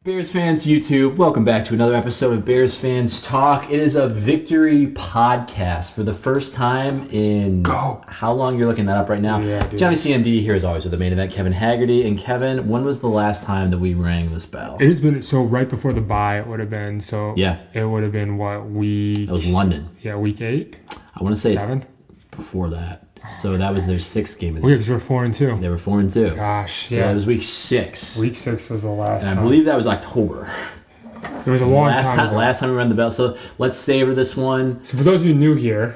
Bears fans YouTube, welcome back to another episode of Bears Fans Talk. It is a victory podcast for the first time in how long? You're looking that up right now. Yeah, dude. Johnny CMD here as always with the main event, Kevin Haggerty. And Kevin, when was the last time that we rang this bell? It has been, so right before the bye it would have been, Yeah. it would have been what, week? That was London. Yeah, week 8? I want to say 7? before that. So that was their sixth game of Oh the yeah, because we're 4-2. They were 4-2. Gosh, So yeah. that was week 6. Week 6 was the last And I time. believe that was October. It was a long time ago. Last time we ran the bell. So let's savor this one. So for those of you new here,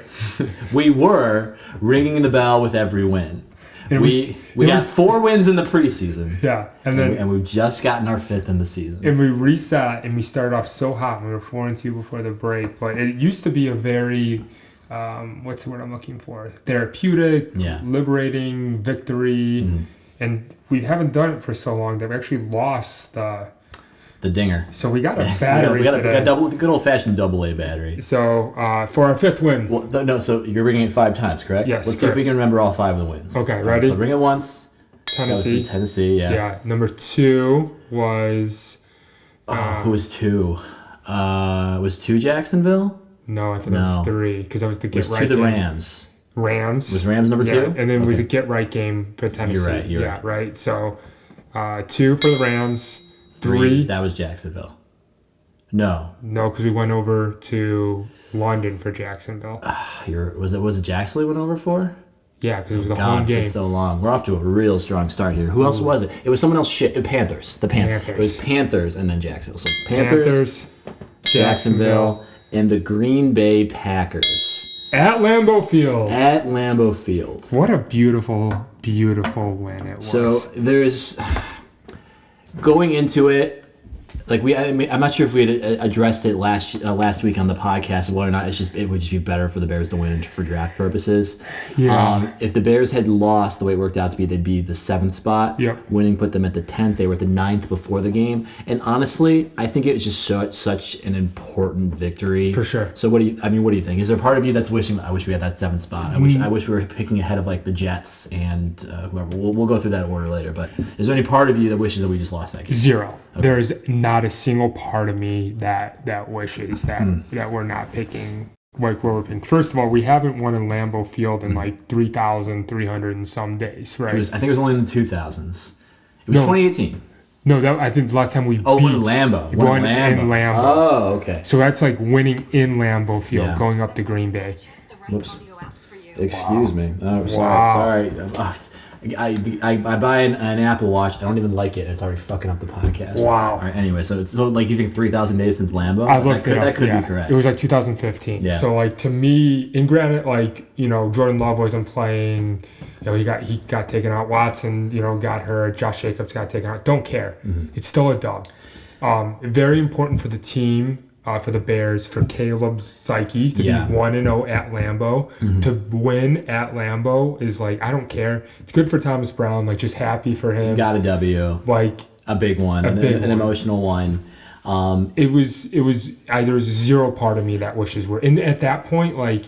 We were ringing the bell with every win. We got 4 wins in the preseason. yeah, and we've just gotten our 5th in the season. we reset and we started off so hot. We were 4-2 before the break, but it used to be a very what's the word I'm looking for? Therapeutic, liberating victory, and we haven't done it for so long that we actually lost the dinger. So we got a battery we got today. a good old fashioned AA battery. So for our 5th win. Well, no, so you're ringing it 5 times, correct? Yes. Let's see if we can remember all 5 of the wins. Okay, All ready? So ring it once. Tennessee. Tennessee, yeah. Yeah. Number 2 was. Who was 2? Was 2 Jacksonville? No, I think it was 3 because that was the It was get 2 right the game. Rams. Rams. Was Rams number 2? Yeah, and then it was Okay. a get right game for Tennessee. You're yeah, right. right. So 2 for the Rams. 3. That was Jacksonville. No. No, because we went over to London for Jacksonville. Was it Jacksonville we went over for? Yeah, because it was the God, home it's game. been so long. We're off to a real strong start here. Who else was it? It was someone else. Panthers. The Panthers. It was Panthers and then Jacksonville. So Panthers, Jacksonville, and the Green Bay Packers. At Lambeau Field. At Lambeau Field. What a beautiful, beautiful win it was. So there's going into it. Like I'm not sure if we had addressed it last week on the podcast, whether or not it would just be better for the Bears to win for draft purposes. Yeah. If the Bears had lost, the way it worked out to be, they'd be the 7th spot. Yep. Winning put them at the 10th. They were at the 9th before the game. And honestly, I think it was just such an important victory. For sure. So what do you think? Is there a part of you that's wishing? I wish we had that 7th spot. I wish we were picking ahead of like the Jets and whoever. We'll go through that order later. But is there any part of you that wishes that we just lost that game? 0. Okay. There is not a single part of me that wishes that we're not picking like where we're picking. First of all, we haven't won in Lambeau Field in like 3,300 and some days, right? I think it was only in the 2000s. It was 2018. No, I think the last time we beat. Won in Lambeau. Won in Lambeau. Oh, okay. So that's like winning in Lambeau Field, Yeah. going up to Green Bay. Whoops. Excuse me. Oh, sorry. I buy an Apple Watch. I don't even like it. And it's already fucking up the podcast. Wow. All right, anyway, so you think 3,000 days since Lambeau? I looked it up. That could yeah. be correct. It was like 2015. Yeah. So like to me, and granted, like Jordan Love wasn't playing. He got taken out. Watson, got hurt. Josh Jacobs got taken out. Don't care. Mm-hmm. It's still a dub. Very important for the team. For the Bears, for Caleb's psyche to be 1-0 at Lambeau. Mm-hmm. To win at Lambeau is like, I don't care. It's good for Thomas Brown, like just happy for him. Got a W. Like a big one. An emotional one. There's 0 part of me that wishes were. And at that point, like,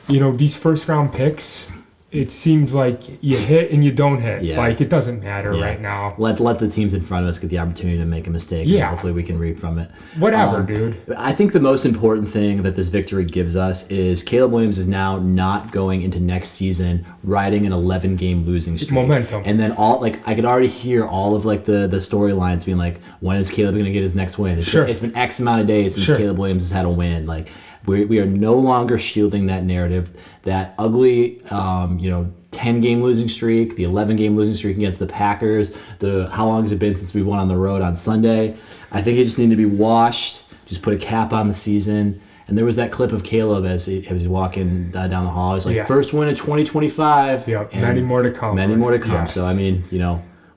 these first round picks, it seems like you hit and you don't hit. Yeah. Like, it doesn't matter right now. Let the teams in front of us get the opportunity to make a mistake. Yeah. And hopefully we can read from it. Whatever, dude. I think the most important thing that this victory gives us is Caleb Williams is now not going into next season riding an 11-game losing streak. Momentum. And then I could already hear all of like the storylines being like, when is Caleb going to get his next win? It's been X amount of days since Caleb Williams has had a win. Like we are no longer shielding that narrative, that ugly 10-game losing streak, the 11-game losing streak against the Packers, how long has it been since we won on the road on Sunday? I think it just needed to be washed, just put a cap on the season. And there was that clip of Caleb as he was walking down the hall. He's like, first win of 2025. Yeah, many more to come. Many more to come. Yes. So, I mean,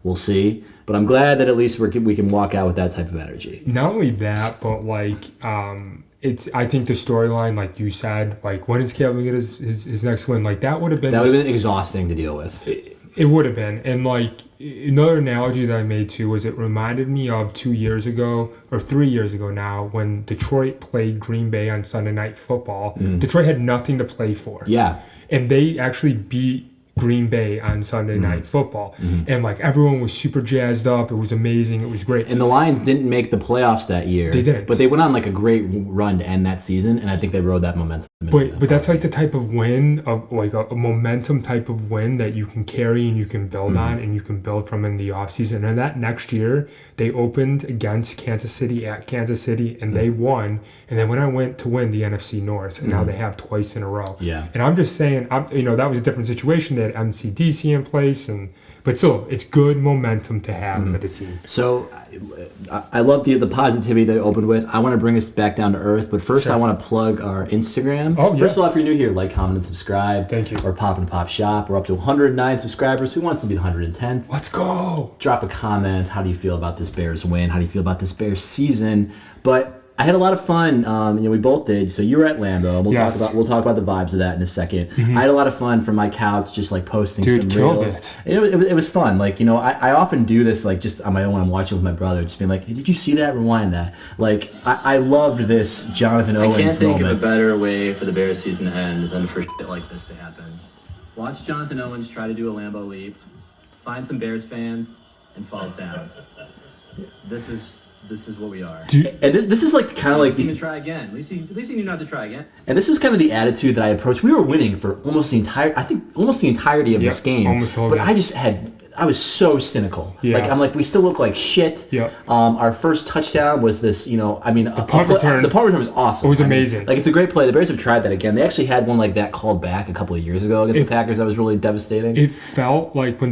we'll see. But I'm glad that at least we can walk out with that type of energy. Not only that, but like, I think the storyline, like you said, like when is Caleb gonna get his next win? Like that would have been exhausting to deal with. It would have been. And like another analogy that I made too was it reminded me of 2 years ago or 3 years ago now when Detroit played Green Bay on Sunday Night Football. Detroit had nothing to play for. Yeah. And they actually beat Green Bay on Sunday Night Football. And like everyone was super jazzed up. It was amazing. It was great. And the Lions didn't make the playoffs that year. They didn't. But they went on like a great run to end that season, and I think they rode that momentum. But that's like the type of win, of like a momentum type of win that you can carry and you can build on and you can build from in the offseason. And that next year, they opened against Kansas City at Kansas City, and they won. And then when I went to win the NFC North, and now they have twice in a row. Yeah. And I'm just saying, that was a different situation. They had MCDC in place, but still, it's good momentum to have for the team. So I love the positivity they opened with. I want to bring us back down to earth, but first I want to plug our Instagram. Oh, yeah. First of all, if you're new here, like, comment, and subscribe. Thank you. Or Pop and Pop Shop. We're up to 109 subscribers. Who wants to be the 110th? Let's go. Drop a comment. How do you feel about this Bears win? How do you feel about this Bears season? But I had a lot of fun. We both did. So you were at Lambeau. And we'll talk about the vibes of that in a second. I had a lot of fun from my couch, just like posting some reels. It was fun. Like, I often do this like just on my own when I'm watching with my brother, just being like, hey, did you see that? Rewind that. Like, I loved this Jonathan Owens moment. I can't think of a better way for the Bears season to end than for shit like this to happen. Watch Jonathan Owens try to do a Lambeau leap, find some Bears fans, and falls down. This is what we are. And this is like kind of like the try again. At least he knew not to try again. And this was kind of the attitude that I approached. We were winning for almost the entirety of this game. Almost but I was so cynical. Yeah. Like, I'm like, we still look like shit. Yeah. Our first touchdown was this, the punt return. The punt return was awesome. It was amazing. Like, it's a great play. The Bears have tried that again. They actually had one like that called back a couple of years ago against the Packers. That was really devastating. It felt like when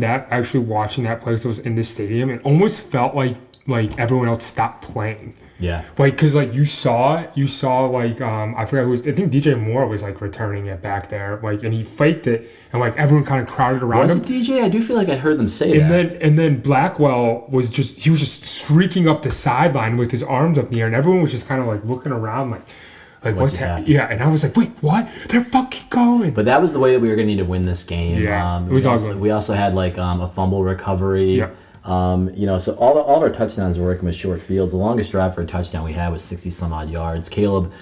watching that play, so it was in the stadium, it almost felt like everyone else stopped playing. Yeah. Like, because like you saw like I forgot who was. I think DJ Moore was like returning it back there, like, and he faked it, and like everyone kind of crowded around him. Was it DJ? I do feel like I heard them say that. And then Blackwell was just streaking up the sideline with his arms up in the air, and everyone was just kind of like looking around like what's happening? Yeah, and I was like, wait, what? They're fucking going. But that was the way that we were going to need to win this game. Yeah, it was ugly. We also had like a fumble recovery. Yep. So all of our touchdowns were working with short fields. The longest drive for a touchdown we had was 60 some odd yards. Caleb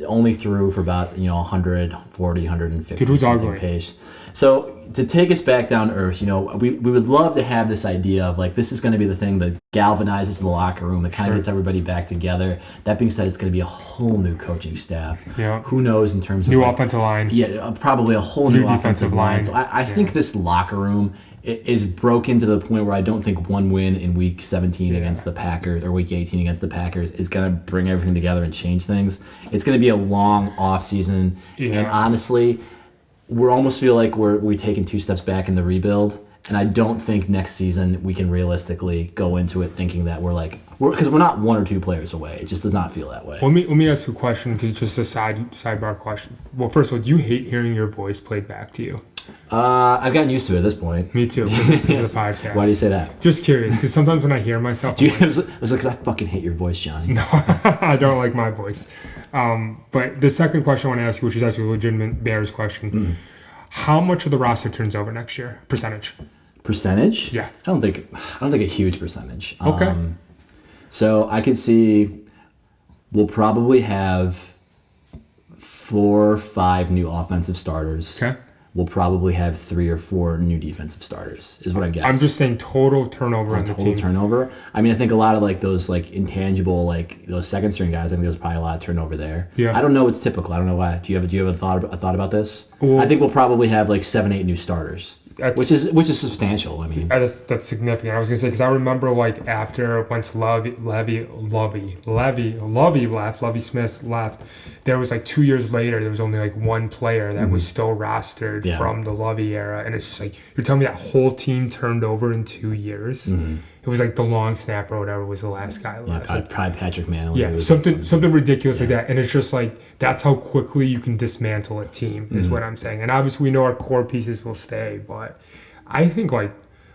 only threw for about 140, 150. Dude, it was ugly. Pace. So to take us back down to earth, we would love to have this idea of like this is going to be the thing that galvanizes the locker room, that kind of gets everybody back together. That being said, it's going to be a whole new coaching staff. Yeah. Who knows in terms of new offensive line? Yeah, probably a whole new defensive line. So I think this locker room is broken to the point where I don't think one win in week 17 against the Packers or week 18 against the Packers is going to bring everything together and change things. It's going to be a long offseason. Yeah. And honestly, we almost feel like we've taken 2 steps back in the rebuild. And I don't think next season we can realistically go into it thinking that because we're not 1 or 2 players away. It just does not feel that way. Let me ask you a question, because it's just a sidebar question. Well, first of all, do you hate hearing your voice played back to you? I've gotten used to it at this point. Me too, because of the podcast. Why do you say that? Just curious, because sometimes when I hear myself... it was like, because I fucking hate your voice, Johnny. No, I don't like my voice. But the second question I want to ask you, which is actually a legitimate Bears question, how much of the roster turns over next year? Percentage? Yeah. I don't think a huge percentage. Okay. So I could see we'll probably have 4 or 5 new offensive starters. Okay. We'll probably have 3 or 4 new defensive starters, is what I guess. I'm just saying total turnover on the team. Total turnover. I mean, I think a lot of like those like intangible, like those second string guys, I think there's probably a lot of turnover there. Yeah. I don't know what's typical. I don't know why. Do you have a thought about this? Well, I think we'll probably have like 7, 8 new starters. Which is substantial. I mean, that's significant. I was gonna say, because I remember like after once Lovie Smith left, there was like 2 years later there was only like 1 player that was still rostered from the Lovie era, and it's just like you're telling me that whole team turned over in 2 years. It was like the long snapper or whatever was the last guy left. Yeah, probably Patrick Manley. Yeah, something ridiculous like that. And it's just like, that's how quickly you can dismantle a team is what I'm saying. And obviously we know our core pieces will stay, but I think like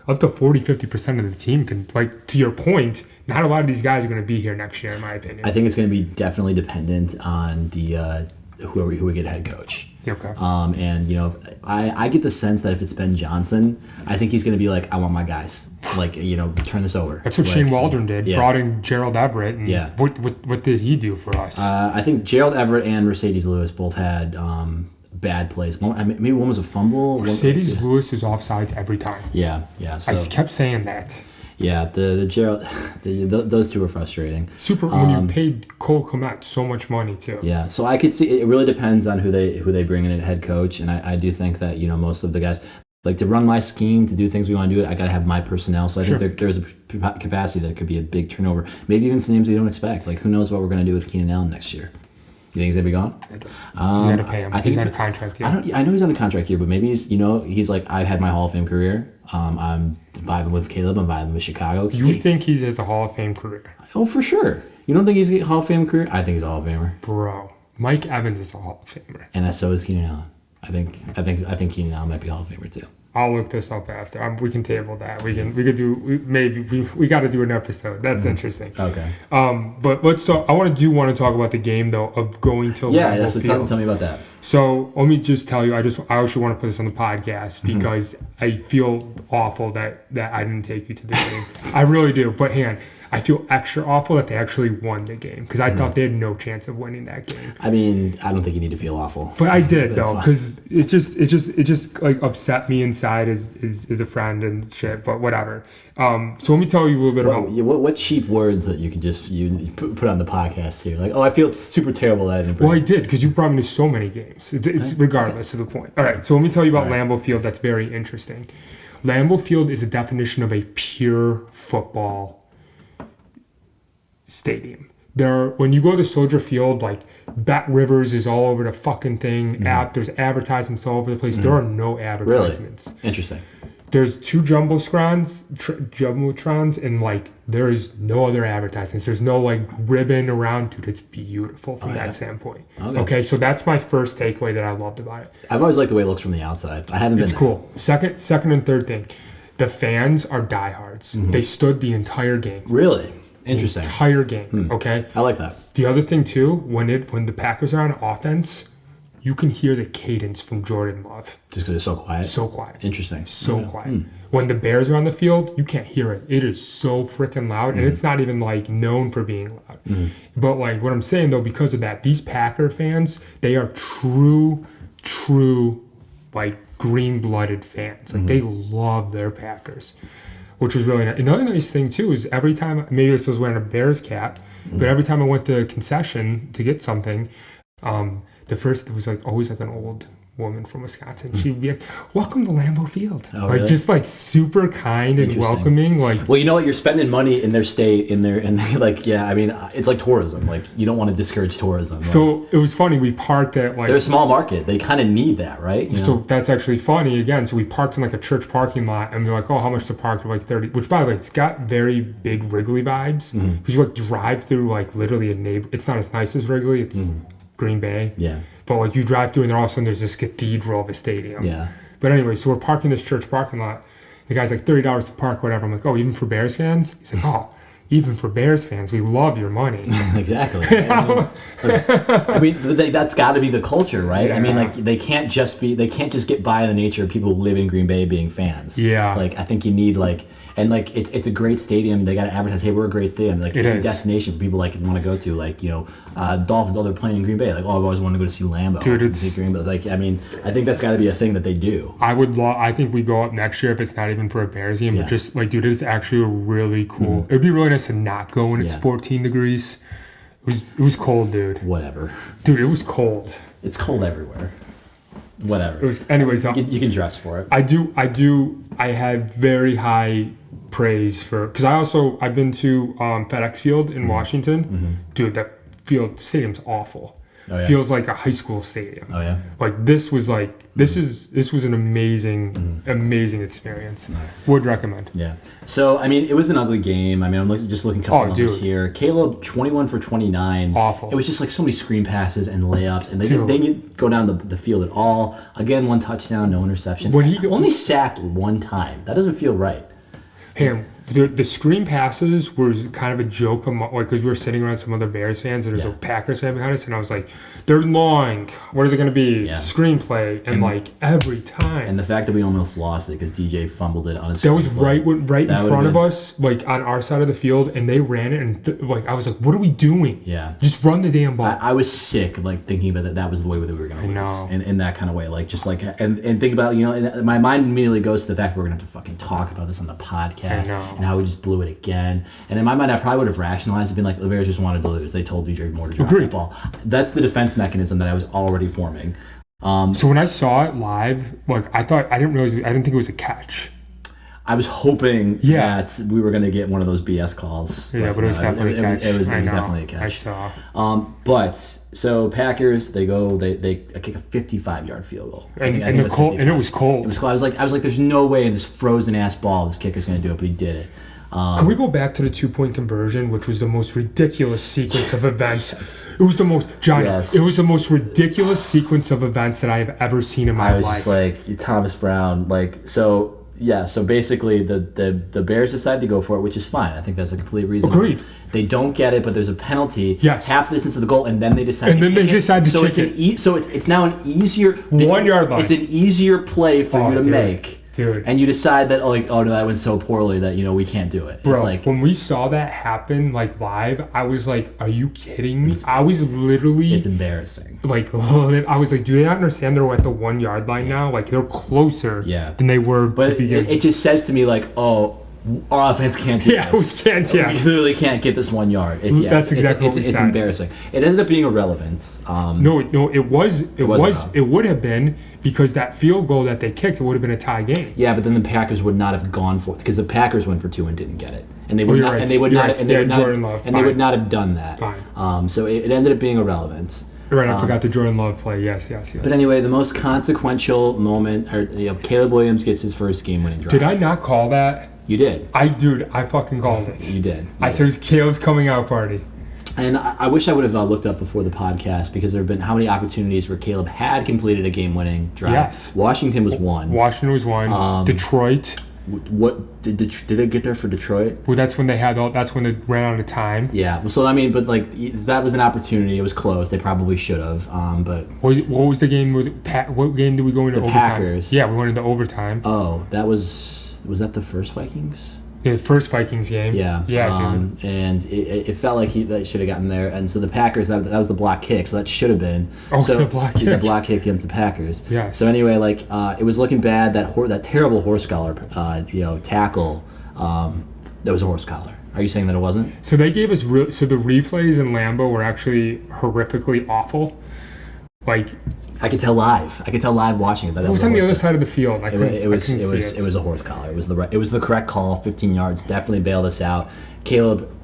up to 40-50% of the team can, like, to your point, not a lot of these guys are going to be here next year in my opinion. I think it's going to be definitely dependent on the who we get head coach. Okay. And I get the sense that if it's Ben Johnson, I think he's going to be like, I want my guys, like, turn this over. That's what Shane Waldron did. Yeah. Brought in Gerald Everett. And what did he do for us? I think Gerald Everett and Mercedes Lewis both had bad plays. Maybe one was a fumble. Mercedes Lewis is offsides every time. Yeah. So, I kept saying that. Yeah, those two were frustrating. When you paid Cole Kmet so much money too. Yeah, so I could see it really depends on who they bring in at head coach, and I do think that most of the guys like to run my scheme, to do things we want to do. I got to have my personnel, so I think there's a capacity that could be a big turnover. Maybe even some names we don't expect. Like who knows what we're going to do with Keenan Allen next year. You think he's gonna be gone? You got to pay him. I think he's on a contract here. I know he's on a contract here, but maybe he's like, I've had my Hall of Fame career. I'm vibing with Caleb. I'm vibing with Chicago. You think he has a Hall of Fame career? Oh, for sure. You don't think he's a Hall of Fame career? I think he's a Hall of Famer. Bro, Mike Evans is a Hall of Famer. And so is Keenan Allen. I think Keenan Allen might be a Hall of Famer too. I'll look this up after. We can table that. We got to do an episode. That's interesting. Okay. But let's talk. I want to talk about the game though of going to Lambeau Field. Tell me about that. So let me just tell you. I actually want to put this on the podcast because I feel awful that I didn't take you to the game. I really do. But hang on. I feel extra awful that they actually won the game because I thought they had no chance of winning that game. I mean, I don't think you need to feel awful. But I did though, because it just like upset me inside as a friend and shit. But whatever. So let me tell you a little bit about what cheap words that you can just put on the podcast here. Like, I feel super terrible that I didn't. Well, I did because you brought me to so many games. It's regardless of the point. All right. So let me tell you about Lambeau Field. That's very interesting. Lambeau Field is a definition of a pure football stadium. When you go to Soldier Field, like Bet Rivers is all over the fucking thing. There's advertisements all over the place. There are no advertisements. Really? Interesting. There's two jumbotrons, and like there is no other advertisements. There's no like ribbon around. Dude, it's beautiful from that standpoint. Okay, so that's my first takeaway that I loved about it. I've always liked the way it looks from the outside. I haven't been. It's cool. Second and third thing, the fans are diehards. They stood the entire game. Really? Interesting. The entire game. Okay. I like that. The other thing too, when the Packers are on offense, you can hear the cadence from Jordan Love. Just because it's so quiet. So quiet. Interesting. So quiet. When the Bears are on the field, you can't hear it. It is so freaking loud, and it's not even like known for being loud. But like what I'm saying though, because of that, these Packer fans, they are true, like green-blooded fans. Like they love their Packers. Which was really nice. Another nice thing too is every time, maybe this was wearing a Bears cap, but every time I went to a concession to get something, it was like always like an old woman from Wisconsin. She'd be like, "Welcome to Lambeau Field." Oh, really? Just like super kind and welcoming. Like, well, you know what? You're spending money in their state, and they like, yeah. I mean, it's like tourism. Like, you don't want to discourage tourism. So it was funny. We parked at like. They're a small market. They kind of need that, right? So that's actually funny. Again, so we parked in like a church parking lot, and they're like, "Oh, how much to park?" They're like 30. Which, by the way, it's got very big Wrigley vibes because you like drive through like literally a neighbor. It's not as nice as Wrigley. It's Green Bay. Yeah. But like you drive through and then all of a sudden there's this cathedral of a stadium. Yeah. But anyway, so we're parking this church parking lot. The guy's like $30 to park, whatever. I'm like, oh, even for Bears fans? He's like, oh, even for Bears fans, we love your money. Exactly. I mean, that's got to be the culture, right? Yeah. I mean, like they can't just get by the nature of people who live in Green Bay being fans. Yeah. Like I think you need like. And like it's a great stadium. They got to advertise, hey, we're a great stadium. Like it's a destination for people like want to go to. Like Dolphins. Oh, they're playing in Green Bay. Like I've always wanted to go to see Lambeau. Dude, it's Green Bay. Like I mean, I think that's got to be a thing that they do. I think we go up next year if it's not even for a Bears game. Yeah. But just like, dude, it's actually really cool. It'd be really nice to not go when it's 14 degrees. It was cold, dude. Whatever. Dude, it was cold. It's cold everywhere. Whatever. It was. Anyways, you can dress for it. I had very high praise for, because I've been to FedEx Field in Washington. Dude, that stadium's awful. Oh, yeah. Feels like a high school stadium. Oh yeah. Like this was an amazing experience. Would recommend. Yeah. So I mean, it was an ugly game. I mean, I'm looking couple numbers here. Caleb 21 for 29. Awful. It was just like so many screen passes and layups, and they didn't go down the field at all. Again, one touchdown, no interception. When he only sacked one time, that doesn't feel right. Hey, the screen passes were kind of a joke, because we were sitting around some other Bears fans and there's a Packers fan behind us, and I was like, they're long. What is it going to be? Yeah. Screenplay, and like every time. And the fact that we almost lost it because DJ fumbled it on his. That was right in front of us, like on our side of the field, and they ran it, and like I was like, what are we doing? Yeah, just run the damn ball. I was sick, like thinking about that was the way that we were going to lose, in that kind of way, like just like and think about and my mind immediately goes to the fact that we're going to have to fucking talk about this on the podcast and how we just blew it again. And in my mind, I probably would have rationalized it, being like, the Bears just wanted to lose. They told DJ Moore to drop the ball. That's the defense mechanism that I was already forming. So when I saw it live, like I didn't think it was a catch. I was hoping that we were going to get one of those BS calls. Yeah, but it was definitely a catch. It was definitely a catch. I saw. But so Packers, they kick a 55-yard field goal. And it was cold. It was cold. I was like, there's no way in this frozen ass ball this kicker's going to do it, but he did it. Can we go back to the 2-point conversion, which was the most ridiculous sequence of events? Yes. It was the most, Johnny, it was the most ridiculous sequence of events that I have ever seen in my life. I was just like, Thomas Brown, like, so basically the Bears decide to go for it, which is fine. I think that's a complete reason. Agreed. They don't get it, but there's a penalty. Yes. Half the distance of the goal, and then they decide to kick it. So it's now an easier 1 yard line. It's an easier play for you to make. Dude. And you decide that, no, that went so poorly that, we can't do it. Bro, it's like, when we saw that happen, like, live, I was like, are you kidding me? I was literally... It's embarrassing. Like, I was like, do they not understand they're at the 1 yard line now? Like, they're closer than they were to begin. It just says to me, like, oh, our offense can't do this. We can't, We clearly can't get this 1 yard. That's exactly what we said. It's embarrassing. It ended up being irrelevant. No, it would have been, because that field goal that they kicked, it would have been a tie game. Yeah, but then the Packers would not have gone for it, because the Packers went for 2 and didn't get it. And they would they would not have done that. Fine. So it ended up being irrelevant. Right, I forgot the Jordan Love play. Yes. But anyway, the most consequential moment, Caleb Williams gets his first game-winning drive. Did I not call that? You did. I fucking called it. You did. I said it was Caleb's coming out party. And I wish I would have looked up before the podcast, because there have been how many opportunities where Caleb had completed a game-winning drive. Yes. Washington was one. Detroit. What did they get there for Detroit? Well, that's when they ran out of time. Yeah. So I mean, but like that was an opportunity. It was close. They probably should have. But what was the game? What game did we go into overtime? Packers. Yeah, we went into overtime. Oh, was that the first Vikings? Yeah, the first Vikings game. Yeah. Dude. And it felt like that should have gotten there. And so the Packers, that was the block kick. So that should have been. The block kick. The block kick against the Packers. Yes. So anyway, like it was looking bad. That terrible horse collar, tackle. That was a horse collar. Are you saying that it wasn't? So they gave us so the replays in Lambeau were actually horrifically awful. Like, I could tell live watching it. That it was on the other side of the field. It was a horse collar. It was the correct call. 15 yards. Definitely bailed us out. Caleb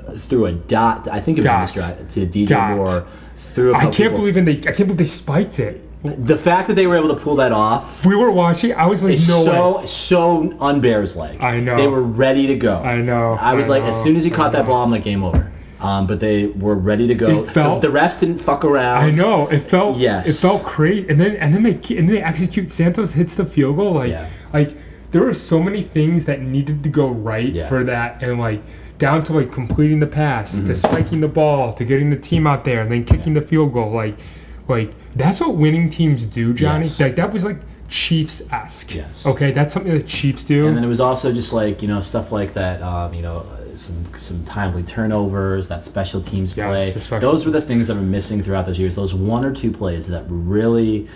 threw a dot. I think it was to DJ Moore. I can't believe they spiked it. The fact that they were able to pull that off. We were watching. I was like, no way. So un-Bears-like. I know. They were ready to go. I know. I was like, as soon as he caught that ball, I'm like, game over. But they were ready to go. The refs didn't fuck around. I know. It felt great. And then they execute. Santos hits the field goal. Like there were so many things that needed to go right for that, and like down to like completing the pass, to spiking the ball, to getting the team out there, and then kicking the field goal. Like that's what winning teams do, Johnny. Yes. Like that was like Chiefs-esque. Yes. Okay, that's something that Chiefs do. And then it was also just like stuff like that. Some timely turnovers, that special teams play. Those were the things that were missing throughout those years. Those one or two plays that really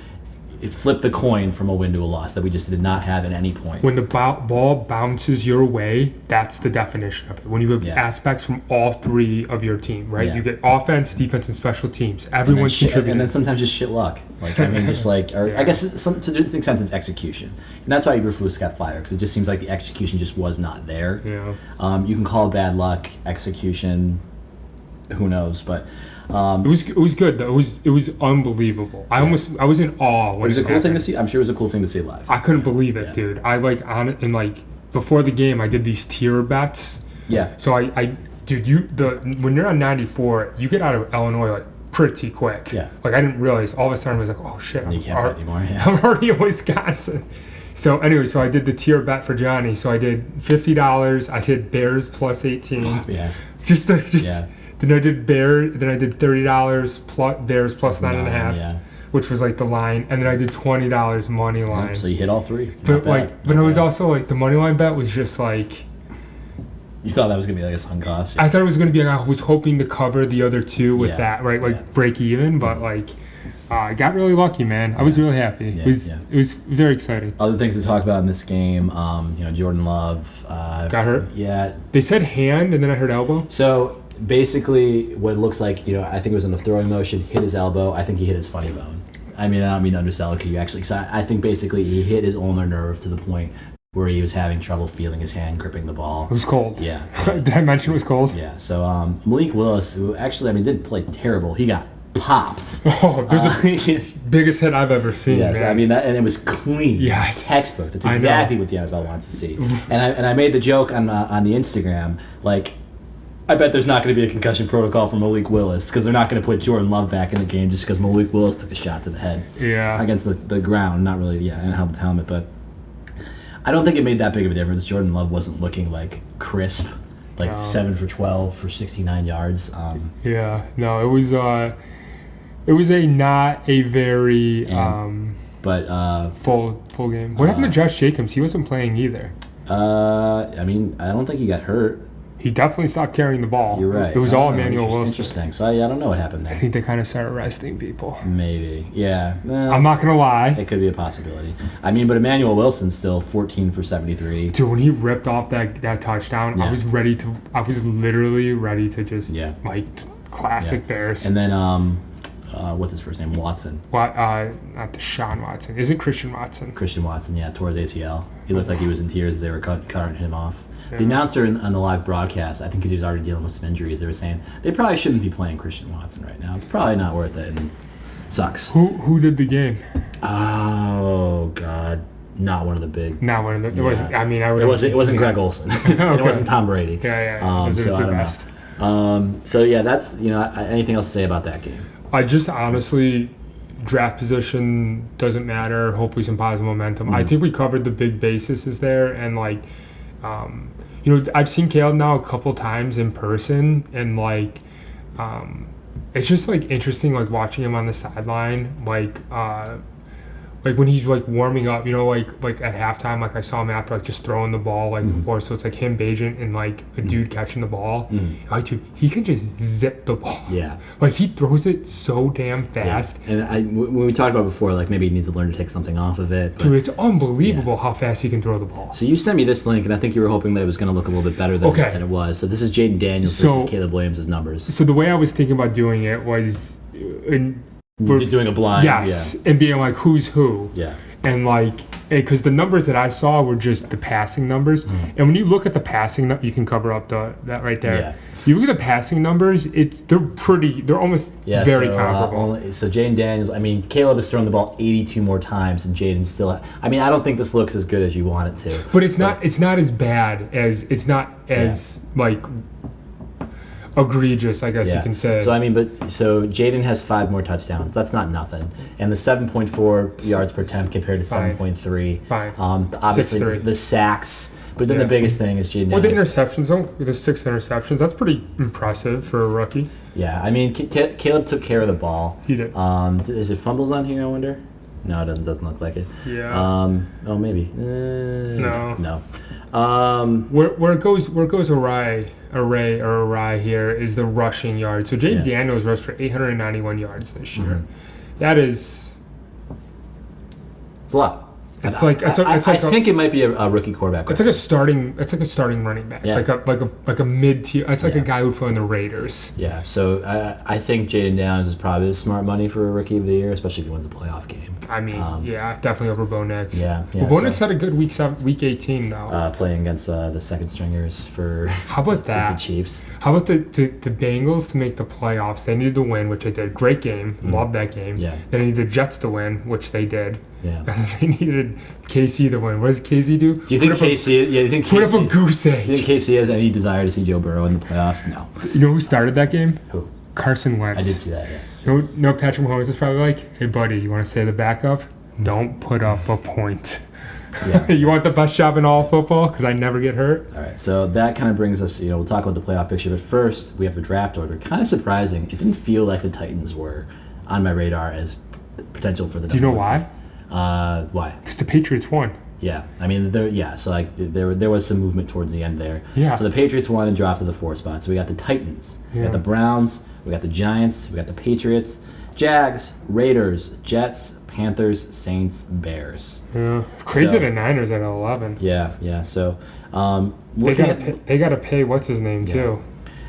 flipped the coin from a win to a loss that we just did not have at any point. When the ball bounces your way, that's the definition of it. When you have aspects from all three of your team, right? You get offense, defense, and special teams. Everyone's contributing. And then sometimes just shit luck. I guess to an extent it's execution. And that's why Eberflus got fired, because it just seems like the execution just was not there. Yeah. You can call it bad luck, execution, who knows, but... it was good though. It was unbelievable. I was in awe when it was a cool thing to see. I'm sure it was a cool thing to see live. I couldn't believe it, dude. I before the game I did these tier bets. Yeah. So when you're on 94, you get out of Illinois like pretty quick. Yeah. Like I didn't realize all of a sudden I was like, oh shit, you can't bet anymore. Yeah. I'm already in Wisconsin. So anyway, so I did the tier bet for Johnny. So I did $50. I did Bears plus 18. Yeah. Then I did Then I did $30 plus Bears plus 9.5. Yeah. Which was like the line, and then I did $20 money line. Yep, so you hit all three. But it was also like the money line bet was just like. You thought that was gonna be like a sunk cost. Yeah. I thought it was gonna be like I was hoping to cover the other two with that, right? Like break even, but like I got really lucky, man. I was really happy. Yeah, it was very exciting. Other things to talk about in this game, Jordan Love got hurt. Yeah. They said hand, and then I heard elbow. So. Basically, what it looks like, I think it was in the throwing motion, hit his elbow. I think he hit his funny bone. I mean, I don't mean to undersell it because I think basically he hit his ulnar nerve to the point where he was having trouble feeling his hand gripping the ball. It was cold. Yeah. Did I mention it was cold? Yeah. So Malik Willis, who actually, didn't play terrible. He got popped. Oh, there's the biggest hit I've ever seen. Yes, man. and it was clean. Yes. Textbook. That's exactly what the NFL wants to see. And I made the joke on the Instagram, like, I bet there's not going to be a concussion protocol for Malik Willis because they're not going to put Jordan Love back in the game just because Malik Willis took a shot to the head against the ground. Not really, in a helmet, but I don't think it made that big of a difference. Jordan Love wasn't looking like crisp, 7 for 12 for 69 yards. No, it was not a very full game. What happened to Josh Jacobs? He wasn't playing either. I don't think he got hurt. He definitely stopped carrying the ball. You're right. It was all Emmanuel Wilson. Interesting. So I don't know what happened there. I think they kind of started resting people. Maybe. Yeah. Well, I'm not gonna lie. It could be a possibility. But Emmanuel Wilson's still 14 for 73. Dude, when he ripped off that touchdown, I was literally ready to just classic Bears. And then what's his first name? Watson. Not Deshaun Watson. Is it Christian Watson? Christian Watson, tore his ACL. He looked like he was in tears as they were cutting him off. Yeah. The announcer on the live broadcast, I think because he was already dealing with some injuries, they were saying they probably shouldn't be playing Christian Watson right now. It's probably not worth it. And sucks. Who did the game? Oh God, not one of the big. Not one of the. It was. I mean, It wasn't Greg Olsen. Okay. It wasn't Tom Brady. So I don't know. So yeah, that's anything else to say about that game? I just honestly, draft position doesn't matter. Hopefully, some positive momentum. Mm-hmm. I think we covered the big bases there, and I've seen Caleb now a couple times in person, and it's just interesting watching him on the sideline, when he's warming up, at halftime, I saw him after just throwing the ball before, so it's him, Bajan, and a dude catching the ball. Dude, he can just zip the ball. Yeah. He throws it so damn fast. Yeah. And when we talked about before, maybe he needs to learn to take something off of it. Dude, it's unbelievable how fast he can throw the ball. So you sent me this link, and I think you were hoping that it was going to look a little bit better than it was. So this is Jaden Daniels versus Caleb Williams' numbers. So the way I was thinking about doing it was doing a blind, and being who's who, and because the numbers that I saw were just the passing numbers, and when you look at the passing, you can cover up that right there. Yeah. You look at the passing numbers, they're almost very comparable. So Jaden Daniels, Caleb has thrown the ball 82 more times, and Jaden still. I don't think this looks as good as you want it to. But it's not as bad as egregious, I guess you can say. So Jaden has 5 more touchdowns. That's not nothing. And the 7.4 yards per attempt compared to 7.3. Fine. Obviously the sacks. But then the biggest thing is Jaden. Well, the interceptions, the 6 interceptions. That's pretty impressive for a rookie. Yeah, Caleb took care of the ball. He did. Is it fumbles on here? I wonder. No, it doesn't look like it. Yeah. Maybe. No. Where it goes awry here is the rushing yards. So Jaden Daniels rushed for 891 yards this year. Mm-hmm. That is. It's a lot. I think it might be a rookie quarterback. It's like a starting running back. Yeah. Like a mid tier. It's like a guy who played in the Raiders. Yeah. So I think Jaden Daniels is probably smart money for a rookie of the year, especially if he wins a playoff game. Definitely over Bo Nix. Yeah. Bo Nix had a good week 18 though. Playing against the second stringers for. How about that? The Chiefs. How about the Bengals to make the playoffs? They needed to win, which they did. Great game. Loved that game. Yeah. They needed the Jets to win, which they did. Yeah. And they needed KC to win. What does KC do? Do you think KC? Put up a goose egg. Do you think KC has any desire to see Joe Burrow in the playoffs? No. You know who started that game? Who? Carson Wentz. I did see that. Yes. No, Patrick Mahomes is probably like, "Hey, buddy, you want to say the backup? Don't put up a point." Yeah. You want the best job in all football? Because I never get hurt. All right, so that kind of brings us, we'll talk about the playoff picture, but first we have the draft order. Kind of surprising. It didn't feel like the Titans were on my radar as potential for the. Do you know why? Why? Because the Patriots won. Yeah, I mean, so like there was some movement towards the end there. Yeah. So the Patriots won and dropped to the 4th spot. So we got the Titans, we got the Browns, we got the Giants, we got the Patriots, Jags, Raiders, Jets, Panthers, Saints, Bears. Yeah. Crazy the Niners at 11. Yeah. So they gotta pay what's his name too.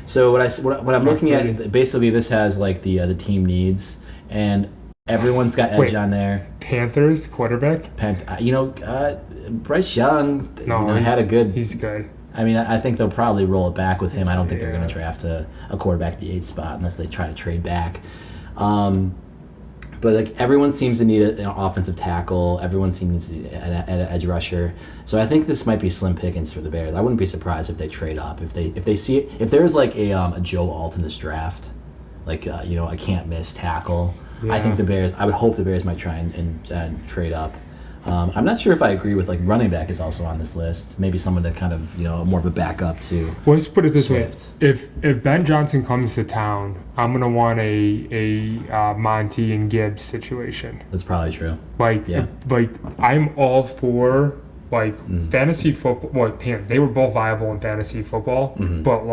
So what I'm looking at, basically this has like the team needs, and everyone's got edge on there. Panthers quarterback. Bryce Young. Had a good. He's good. I mean, I think they'll probably roll it back with him. I don't think they're going to draft a quarterback at the 8th spot unless they try to trade back. But like everyone seems to need an offensive tackle. Everyone seems to need an edge rusher. So I think this might be slim pickings for the Bears. I wouldn't be surprised if they trade up. If they see it, if there's like a Joe Alt in this draft, like a can't miss tackle. Yeah. I think the Bears. I would hope the Bears might try and trade up. I'm not sure if I agree with like running back is also on this list. Maybe someone to kind of more of a backup to. Well, let's put it this Swift. way: if Ben Johnson comes to town, I'm gonna want a Monty and Gibbs situation. That's probably true. I'm all for fantasy football. Well, they were both viable in fantasy football, but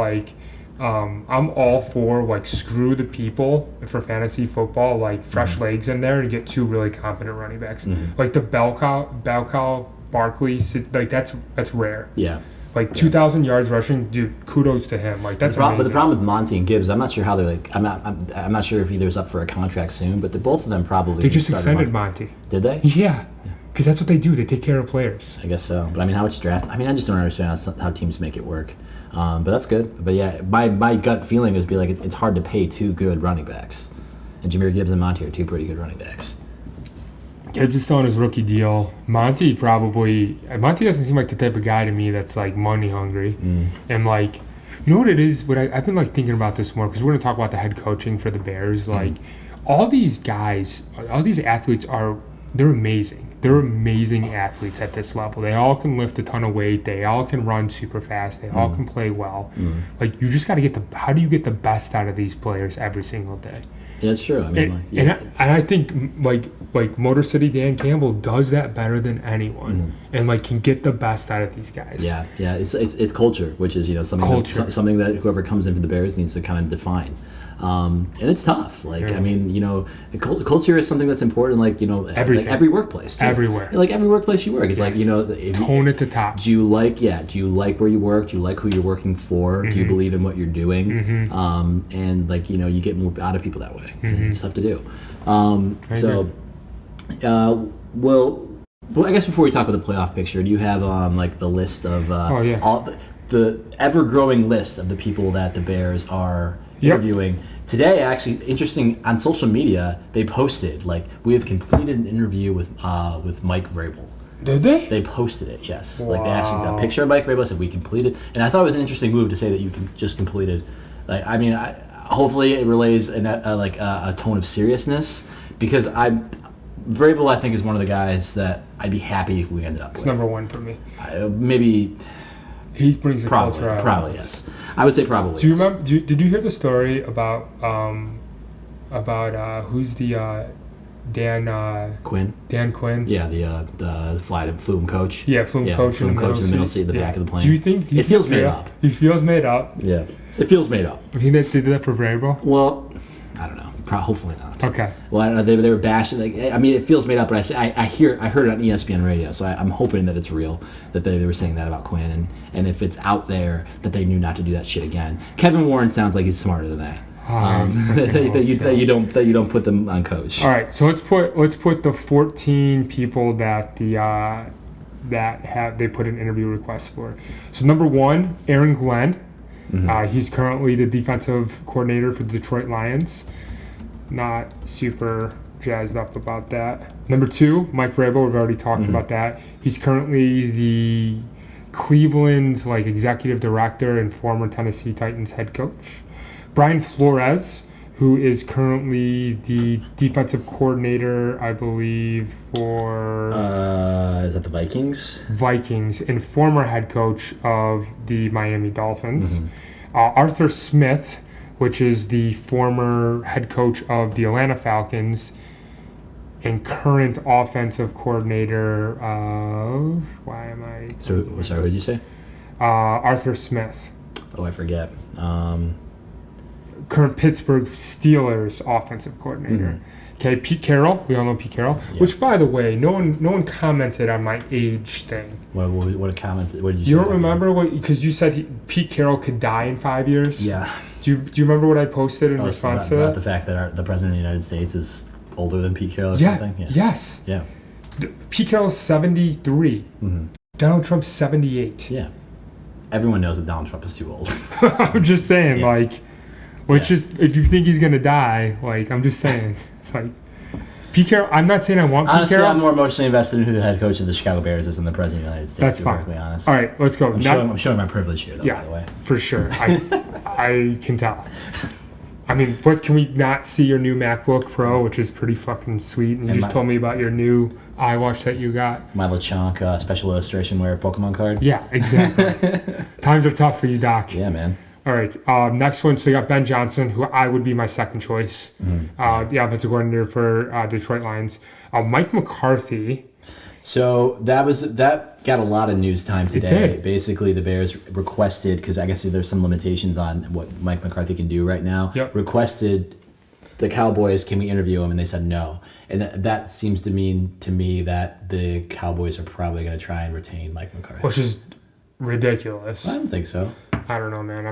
I'm all for screw the people for fantasy football, fresh legs in there and get 2 really competent running backs. Like the bell cow Barkley, that's rare. Yeah. 2,000 yards rushing, dude. Kudos to him. That's amazing. But the problem with Monty and Gibbs, I'm not sure how they're I'm not sure if either's up for a contract soon, but both of them probably. They just extended Monty. Did they? Yeah. Because that's what they do. They take care of players. I guess so. But I mean, how much draft? I mean, I just don't understand how teams make it work. But that's good. But yeah, my gut feeling is it's hard to pay 2 good running backs. And Jahmyr Gibbs and Monty are 2 pretty good running backs. Gibbs is still on his rookie deal. Monty doesn't seem like the type of guy to me that's money hungry. And you know what it is? I've been thinking about this more because we're going to talk about the head coaching for the Bears. All these guys, all these athletes they're amazing. They're amazing athletes at this level. They all can lift a ton of weight. They all can run super fast. They all can play well. You just got to how do you get the best out of these players every single day? Yeah, that's true. I mean, and I think Motor City Dan Campbell does that better than anyone, and can get the best out of these guys. Yeah. It's culture, which is something that whoever comes in for the Bears needs to kind of define. And it's tough. I mean, culture is something that's important. Every workplace. Too. Everywhere. Every workplace you work. It's tone at the top. Do you like where you work? Do you like who you're working for? Do you believe in what you're doing? And you get more out of people that way. It's tough to do. Well, I guess before we talk about the playoff picture, do you have the list of all the ever-growing list of the people that the Bears are interviewing? Today, actually, interesting, on social media, they posted, we have completed an interview with Mike Vrabel. Did they? They posted it, yes. Wow. They actually got a picture of Mike Vrabel, said we completed, and I thought it was an interesting move to say that you just completed. Hopefully it relays a tone of seriousness, because Vrabel, I think, is one of the guys that I'd be happy if we ended up with. It's number 1 for me. Maybe... He brings the culture out. Probably, yes. I would say probably. Do you remember? Did you hear the story about who's the Dan Quinn? Dan Quinn. Yeah, the flume coach. Yeah, flume coach in the middle seat, the back of the plane. Do you think it feels made up? He feels made up. Yeah, it feels made up. You think they did that for Vrabel? Well, I don't know. Hopefully not. Okay. Well, I don't know. They were bashing. It feels made up, but I heard it on ESPN radio, so I'm hoping that it's real, that they were saying that about Quinn, and if it's out there that they knew not to do that shit again. Kevin Warren sounds like he's smarter than that. That you don't put them on coach. All right, so let's put the 14 people that they put an interview request for. So number 1, Aaron Glenn. He's currently the defensive coordinator for the Detroit Lions. Not super jazzed up about that. Number 2, Mike Vrabel. We've already talked about that. He's currently the Cleveland executive director and former Tennessee Titans head coach. Brian Flores, who is currently the defensive coordinator, I believe, for... is that the Vikings? Vikings, and former head coach of the Miami Dolphins. Arthur Smith, which is the former head coach of the Atlanta Falcons, and current offensive coordinator of... Sorry, what did you say? Arthur Smith. Oh, I forget. Current Pittsburgh Steelers offensive coordinator. Okay, Pete Carroll. We all know Pete Carroll. Yeah. Which, by the way, no one commented on my age thing. What commented? What did you say? You don't remember what? Because you said Pete Carroll could die in 5 years. Yeah. Do you remember what I posted in response to that? About the fact that the president of the United States is older than Pete Carroll or something? Yeah. Yes. Yeah. Pete Carroll's 73. Donald Trump's 78. Yeah. Everyone knows that Donald Trump is too old. I'm just saying, just if you think he's gonna die, I'm just saying, Pete Carroll. I'm not saying I want Pete Honestly, Carroll. I'm more emotionally invested in who the head coach of the Chicago Bears is than the president of the United States. That's fine. To be honest. All right, let's go. I'm showing my privilege here, though. Yeah, by the way, for sure. I can tell. I mean, what can we not see your new MacBook Pro, which is pretty fucking sweet? And you just told me about your new iWatch that you got. My LeChonk special illustration wear Pokemon card. Yeah, exactly. Times are tough for you, Doc. Yeah, man. All right, next one. So you got Ben Johnson, who I would be my second choice. The offensive coordinator for Detroit Lions. Mike McCarthy. So that got a lot of news time today. It did. Basically, the Bears requested, because I guess there's some limitations on what Mike McCarthy can do right now. Yep. Requested the Cowboys, can we interview him? And they said no. And that seems to mean to me that the Cowboys are probably going to try and retain Mike McCarthy. Which is ridiculous. I don't think so. I don't know, man.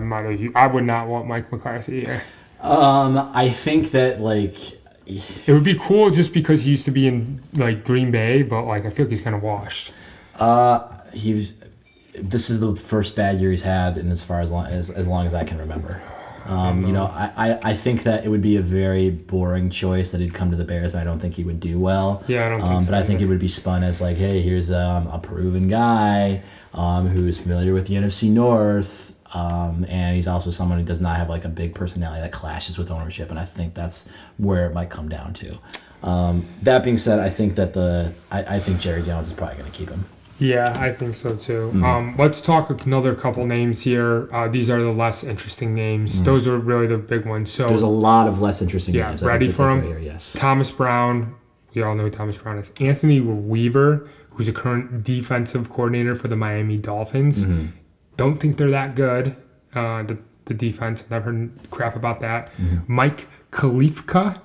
I would not want Mike McCarthy here. I think that it would be cool just because he used to be in Green Bay, but I feel like he's kind of washed. This is the first bad year he's had in as long as I can remember. I think that it would be a very boring choice that he'd come to the Bears, and I don't think he would do well. Yeah, I don't think so. But I think it would be spun as hey, here's a proven guy who's familiar with the NFC North, and he's also someone who does not have a big personality that clashes with ownership, and I think that's where it might come down to. That being said, I think that I think Jerry Jones is probably going to keep him. Yeah, I think so too. Let's talk another couple names here. These are the less interesting names. Those are really the big ones. So there's a lot of less interesting names. Ready for them? Right, yes. Thomas Brown. We all know who Thomas Brown is. Anthony Weaver, who's a current defensive coordinator for the Miami Dolphins. Don't think they're that good. The defense. I've heard crap about that. Mike Khalifka.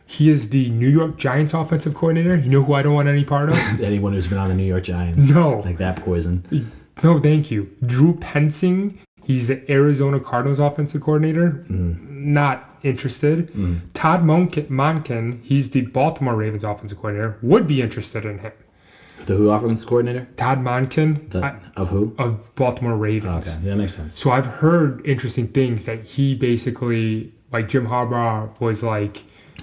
He is the New York Giants offensive coordinator. You know who I don't want any part of? Anyone who's been on the New York Giants. No. Like that poison. No, thank you. Drew Pensing. He's the Arizona Cardinals offensive coordinator. Not interested. Todd Monken. He's the Baltimore Ravens offensive coordinator. Would be interested in him. The who offensive coordinator? Todd Monken. Of who? Of Baltimore Ravens. Oh, okay, that makes sense. So I've heard interesting things that he basically, Jim Harbaugh was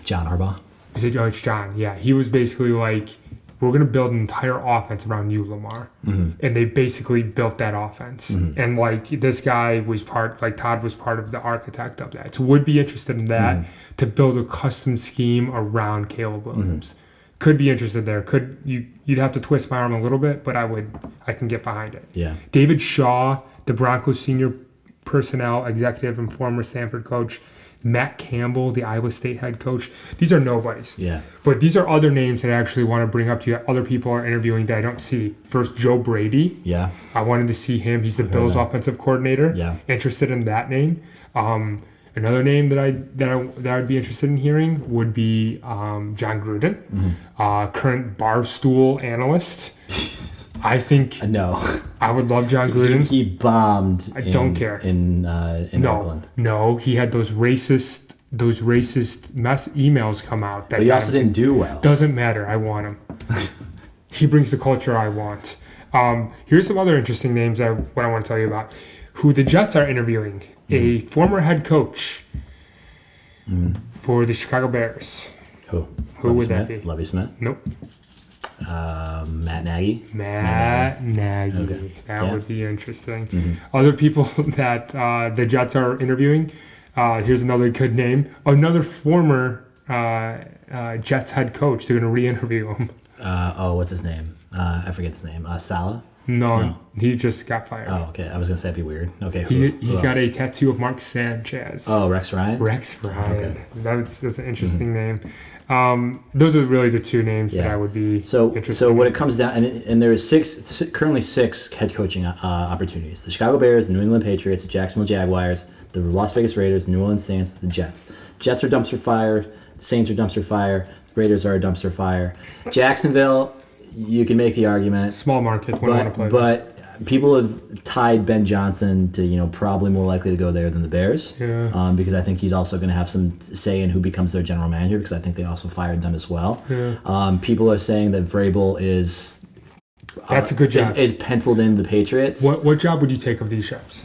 John Harbaugh? Is it John? Yeah. He was basically we're going to build an entire offense around you, Lamar. And they basically built that offense. And this guy was Todd was part of the architect of that. So would be interested in that to build a custom scheme around Caleb Williams. Could be interested there. You'd have to twist my arm a little bit, but I can get behind it. Yeah. David Shaw, the Broncos senior personnel executive and former Stanford coach. Matt Campbell, the Iowa State head coach. These are nobodies. Yeah. But these are other names that I actually want to bring up to you. Other people are interviewing that I don't see. First, Joe Brady. Yeah. I wanted to see him. He's the Bills offensive coordinator. Yeah. Interested in that name. Another name that I'd be interested in hearing would be John Gruden, current Barstool analyst. I think no. I would love John Gruden. He bombed. I don't care in Oakland. No, he had those racist emails come out. But he also didn't do well. Doesn't matter. I want him. He brings the culture I want. Here's some other interesting names what I want to tell you about. Who the Jets are interviewing. A former head coach for the Chicago Bears. Who would that be? Lovie Smith? Nope. Matt Nagy? Matt Nagy. Okay. That would be interesting. Other people that the Jets are interviewing, Here's another good name. Another former Jets head coach. They're going to re-interview him. What's his name? I forget his name. Salah? No, he just got fired. Oh, okay. I was going to say it'd be weird. Okay. He's got a tattoo of Mark Sanchez. Oh, Rex Ryan? Rex Ryan. Okay. That's an interesting name. Those are really the two names that I would be interested So in. when it comes down, and there is currently six head coaching opportunities. The Chicago Bears, the New England Patriots, the Jacksonville Jaguars, the Las Vegas Raiders, the New Orleans Saints, the Jets. Jets are dumpster fire. The Saints are dumpster fire. Raiders are a dumpster fire. Jacksonville, you can make the argument. Small market, want to play. But people have tied Ben Johnson to, probably more likely to go there than the Bears. Yeah. Because I think he's also going to have some say in who becomes their general manager, because I think they also fired them as well. Yeah. People are saying that Vrabel is... That's a good job. Is penciled in the Patriots. What job would you take of these jobs?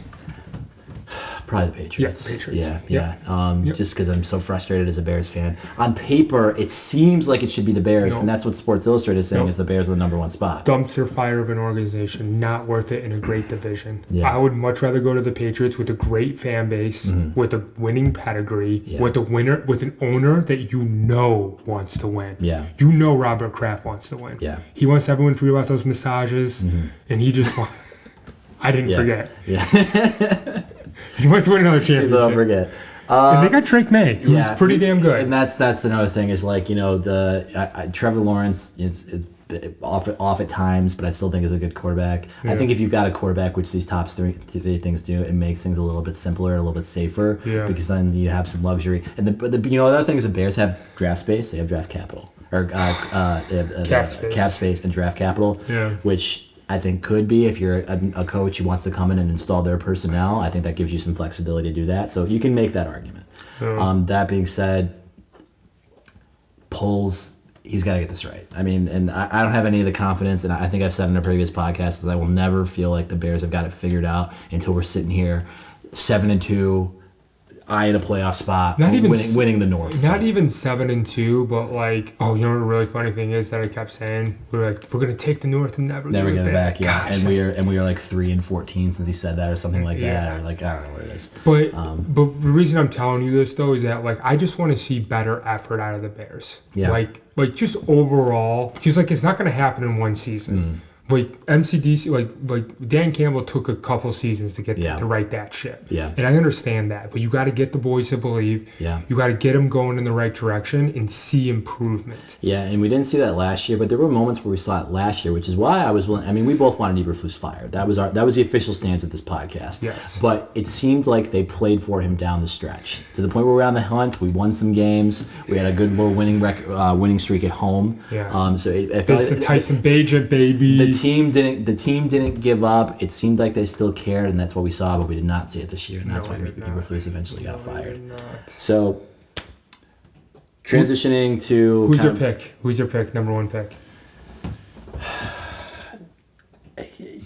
Probably the Patriots. Yeah, Patriots. Yeah. Just because I'm so frustrated as a Bears fan. On paper, it seems like it should be the Bears, and that's what Sports Illustrated is saying is the Bears are the number one spot. Dumpster fire of an organization, not worth it in a great division. Yeah. I would much rather go to the Patriots with a great fan base, with a winning pedigree, with an owner that wants to win. Yeah. Robert Kraft wants to win. Yeah. He wants everyone to forget about those massages, and he just wants... I didn't forget. Yeah. He wants to win another championship. People don't forget. And they got Drake May, who's pretty damn good. And that's another thing is Trevor Lawrence is off at times, but I still think is a good quarterback. Yeah. I think if you've got a quarterback, which these top three things do, it makes things a little bit simpler, a little bit safer, because then you have some luxury. And the other thing is the Bears have draft space, they have draft capital, or they have cap space and draft capital, which I think could be, if you're a coach who wants to come in and install their personnel, I think that gives you some flexibility to do that. So you can make that argument. That being said, polls, he's got to get this right. I mean, and I don't have any of the confidence, and I think I've said in a previous podcast, that I will never feel like the Bears have got it figured out until we're sitting here 7-2, eyeing a playoff spot, winning the North. Not even 7-2, but the really funny thing is that I kept saying we're going to take the North and never give it back. Yeah, and we are 3-14 since he said that, or something like that, or I don't know what it is. But the reason I'm telling you this though is that I just want to see better effort out of the Bears. Yeah. Just overall, because it's not going to happen in one season. MCDC, Dan Campbell took a couple seasons to get to right that ship. Yeah. And I understand that, but you got to get the boys to believe. Yeah. You got to get them going in the right direction and see improvement. Yeah, and we didn't see that last year, but there were moments where we saw it last year, which is why I was willing. I mean, we both wanted Eberflus fired. That was the official stance of this podcast. Yes. But it seemed like they played for him down the stretch to the point where we were on the hunt. We won some games. We had a good little winning streak at home. Yeah. So it felt like Tyson Bagent, baby. The team didn't give up. It seemed like they still cared, and that's what we saw, but we did not see it this year, and that's why Eberflus eventually got fired. So, transitioning to... Who's your pick? Who's your pick? Number one pick?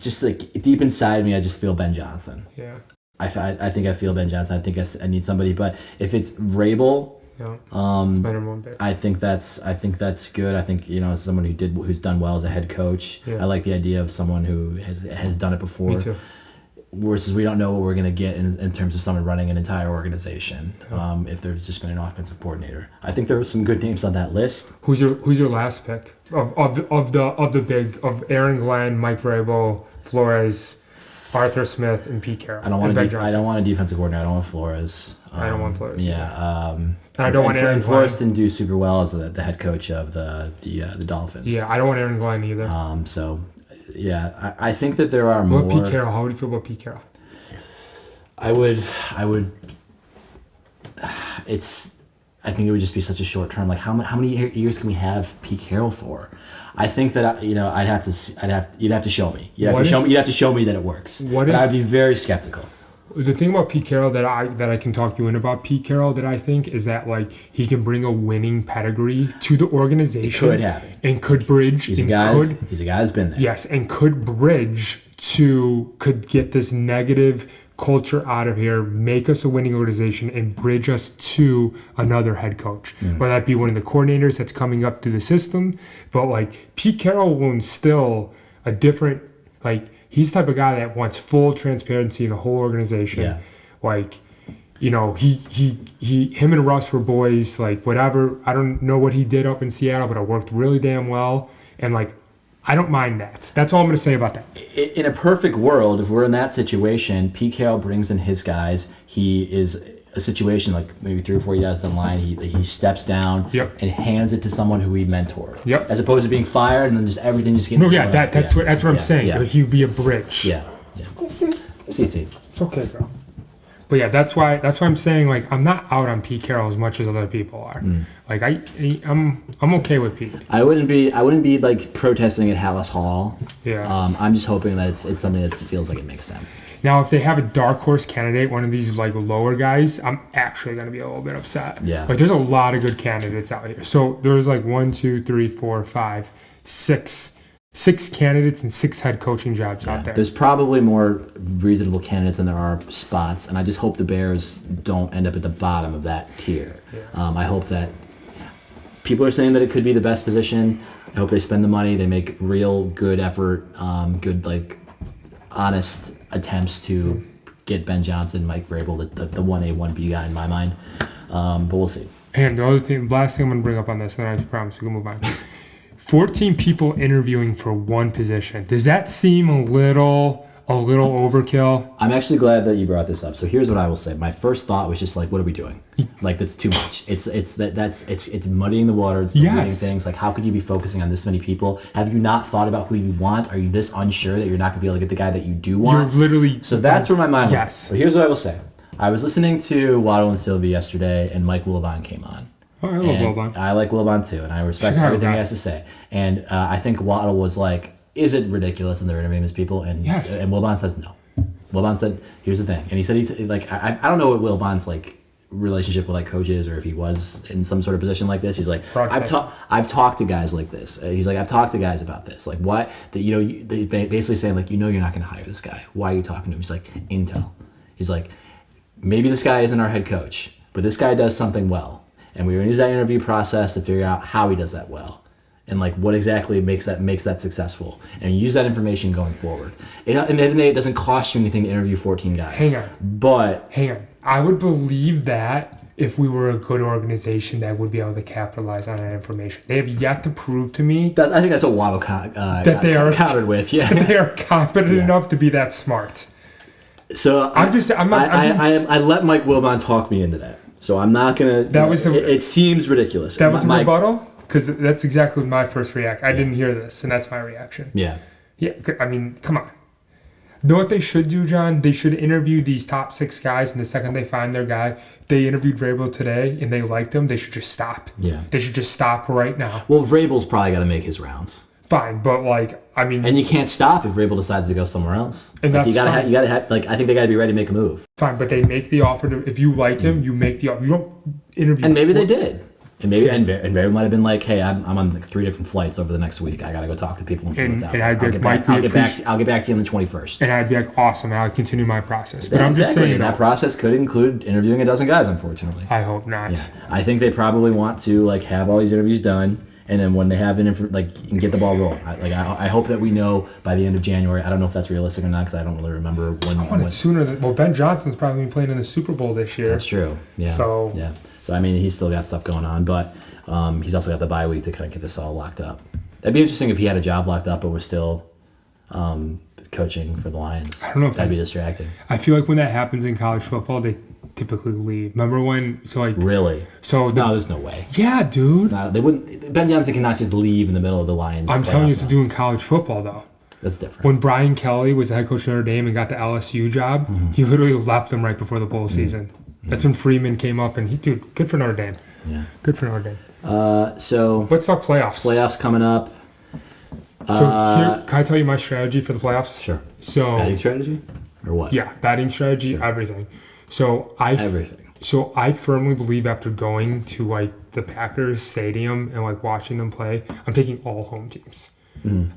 Just deep inside me, I just feel Ben Johnson. Yeah. I think I feel Ben Johnson. I think I need somebody, but if it's Vrabel... I think that's good. I think as someone who's done well as a head coach. I like the idea of someone who has done it before. Me too. Versus we don't know what we're gonna get in terms of someone running an entire organization. If there's just been an offensive coordinator, I think there were some good names on that list. Who's your last pick of the Aaron Glenn, Mike Vrabel, Flores, Arthur Smith, and Pete Carroll? I don't want a defensive coordinator. I don't want Flores. I don't want Flores. Yeah. I don't want Aaron Glenn. Flores didn't do super well as the head coach of the Dolphins. Yeah, I don't want Aaron Glenn either. I think that there are more. Pete Carroll? How would you feel about Pete Carroll? I would. I think it would just be such a short term. How many years can we have Pete Carroll for? I think that you'd have to show me. You'd have to show me that it works. I'd be very skeptical. The thing about Pete Carroll that I can talk you in about Pete Carroll that I think is that he can bring a winning pedigree to the organization. It could happen. And could bridge. He's a guy who's been there. Yes, and could get this negative culture out of here, make us a winning organization, and bridge us to another head coach. Whether that be one of the coordinators that's coming up through the system. But Pete Carroll will instill a different he's the type of guy that wants full transparency in the whole organization. Yeah. him and Russ were boys, like whatever. I don't know what he did up in Seattle, but it worked really damn well. And like, I don't mind that. That's all I'm going to say about that. In a perfect world, if we're in that situation, Pete Carroll brings in his guys. He is a situation like maybe 3 or 4 years down the line. He steps down and hands it to someone who he mentored. Yep. As opposed to being fired and then just everything just getting. No, yeah, that's what I'm saying. Yeah. He would be a bridge. Yeah. It's easy. It's okay, bro. But yeah, that's why I'm saying like I'm not out on Pete Carroll as much as other people are. Like I'm okay with Pete. I wouldn't be like protesting at Hallis Hall. Yeah. I'm just hoping that it's something that feels like it makes sense. Now, if they have a dark horse candidate, one of these like lower guys, I'm actually gonna be a little bit upset. Yeah. Like there's a lot of good candidates out here. So there's like 1, 2, 3, 4, 5, 6 candidates and 6 head coaching jobs out there. There's probably more reasonable candidates than there are spots, and I just hope the Bears don't end up at the bottom of that tier. Yeah. I hope that people are saying that it could be the best position. I hope they spend the money, they make real good effort, good like honest attempts to get Ben Johnson, Mike Vrabel, the 1A, 1B guy in my mind. But we'll see. And the last thing I'm going to bring up on this, and I promise we can move on. 14 people interviewing for one position. Does that seem a little overkill? I'm actually glad that you brought this up. So here's what I will say. My first thought was just like, what are we doing? Like that's too much. It's muddying the water. It's diluting things. Like how could you be focusing on this many people? Have you not thought about who you want? Are you this unsure that you're not going to be able to get the guy that you do want? You're literally. So that's where my mind went. Yes. But here's what I will say. I was listening to Waddle and Sylvie yesterday, and Mike Wilbon came on. Oh, I love Wilbon. I like Wilbon too, and I respect everything he has to say. And I think Waddle was like, is it ridiculous when they're interviewing these people? And Wilbon says no. Wilbon said, here's the thing. And he said, I don't know what Wilbon's like relationship with like coaches or if he was in some sort of position like this. He's like, I've talked to guys like this. He's like, I've talked to guys about this. Like what? That they basically saying like, you're not going to hire this guy. Why are you talking to him? He's like, intel. He's like, maybe this guy isn't our head coach, but this guy does something well. And we're going to use that interview process to figure out how he does that well. And like what exactly makes that successful, and use that information going forward. And at the end of the day, it doesn't cost you anything to interview 14 guys. Hang on. I would believe that if we were a good organization that would be able to capitalize on that information. They have yet to prove to me I think that's what Waddle that they are counted with. Yeah, that they are competent enough to be that smart. So I let Mike Wilbon talk me into that. So I'm not gonna. It seems ridiculous. That was a rebuttal. Because that's exactly my first reaction. I didn't hear this, and that's my reaction. Yeah. Yeah, I mean, come on. Know what they should do, John? They should interview these top 6 guys, and the second they find their guy, if they interviewed Vrabel today and they liked him, they should just stop. Yeah. They should just stop right now. Well, Vrabel's probably got to make his rounds. Fine, but like, I mean... And you can't stop if Vrabel decides to go somewhere else. And like, that's fine. You gotta have, like, I think they gotta be ready to make a move. Fine, but they make the offer to... If you like him, you make the offer. You don't interview... And maybe they did. And maybe and Vrabel might have been like, "Hey, I'm on like 3 different flights over the next week. I gotta go talk to people and see what's out. I'll get back to you on the 21st." And I'd be like, "Awesome!" And I'll continue my process. But I'm just saying that process could include interviewing a dozen guys. Unfortunately, I hope not. Yeah. I think they probably want to like have all these interviews done, and then when they have and get the ball rolling. I hope that we know by the end of January. I don't know if that's realistic or not because I don't really remember when. I want it sooner than Ben Johnson's probably playing in the Super Bowl this year. That's true. Yeah. So I mean, he's still got stuff going on, but. He's also got the bye week to kind of get this all locked up. That'd be interesting if he had a job locked up, but was still coaching for the Lions. I don't know if that'd be distracting. I feel like when that happens in college football, they typically leave. Remember when? So like really? So no, there's no way. Yeah, dude. They wouldn't. Ben Johnson cannot just leave in the middle of the Lions. I'm telling you, it's doing college football though. That's different. When Brian Kelly was the head coach of Notre Dame and got the LSU job, he literally left them right before the bowl season. That's when Freeman came up, and good for Notre Dame. Yeah, good for Notre Dame. So let's talk playoffs. Playoffs coming up. So here, can I tell you my strategy for the playoffs? Sure. So batting strategy, or what? Yeah, batting strategy, sure. Everything. So I firmly believe after going to like the Packers stadium and like watching them play, I'm taking all home teams.